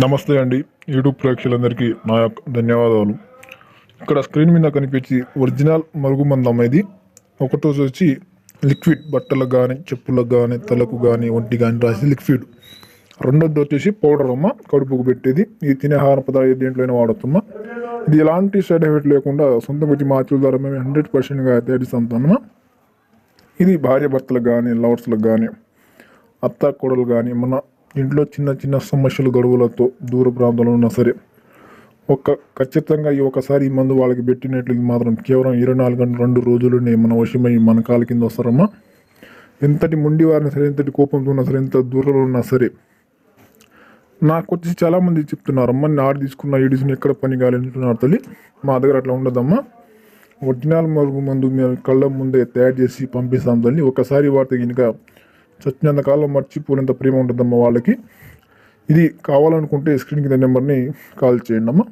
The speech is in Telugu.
నమస్తే అండి. యూట్యూబ్ ప్రేక్షకులందరికీ నా యొక్క ధన్యవాదాలు. ఇక్కడ స్క్రీన్ మీద కనిపించి ఒరిజినల్ మరుగుమందం ఇది. ఒకటో వచ్చి లిక్విడ్ బట్టలకు కానీ, చెప్పులకు కానీ, తలకు కానీ, ఒంటి కానీ రాసి లిక్విడ్. రెండోది వచ్చేసి పౌడర్ అమ్మ, కడుపుకు పెట్టేది. ఇది తినే ఆహార పదార్థాలు దేంట్లోనే వాడతామా. ఇది ఎలాంటి సైడ్ ఎఫెక్ట్ లేకుండా సొంతం వచ్చి మార్చుల ద్వారా మేము 100%గా తయారు. ఇది భార్య భర్తలకు కానీ, లవర్స్లకు కానీ, అత్త కోడలు కానీ, మన ఇంట్లో చిన్న చిన్న సమస్యలు గడువులతో దూర ప్రాంతంలో ఉన్నా సరే ఖచ్చితంగా ఒకసారి ఈ మందు వాళ్ళకి పెట్టినట్లు మాత్రం కేవలం 24 గంటలు 2 రోజుల్లోనే మన వశమై మన కాళ్ళ కింద వస్తారమ్మా. ఎంతటి మొండి వారిని సరే, ఎంతటి కోపంతో ఉన్నా సరే, ఎంత దూరంలో ఉన్నా సరే. నాకు వచ్చి చాలామంది చెప్తున్నారమ్మా, నేను ఆర్డర్ తీసుకున్న ఈడిసిన ఎక్కడ పని కాలేదంటున్నారు తల్లి. మా దగ్గర అట్లా ఉండదమ్మా. ఒరిజినల్ మరుగు మందు మేము కళ్ళ ముందే తయారు చేసి పంపిస్తాం తల్లి. ఒకసారి వాడితే కనుక చచ్చినంత కాలం మర్చిపోయినంత ప్రేమ ఉంటుందమ్మా వాళ్ళకి. ఇది కావాలనుకుంటే స్క్రీన్ కింద నెంబర్ని కాల్ చేయండి అమ్మా.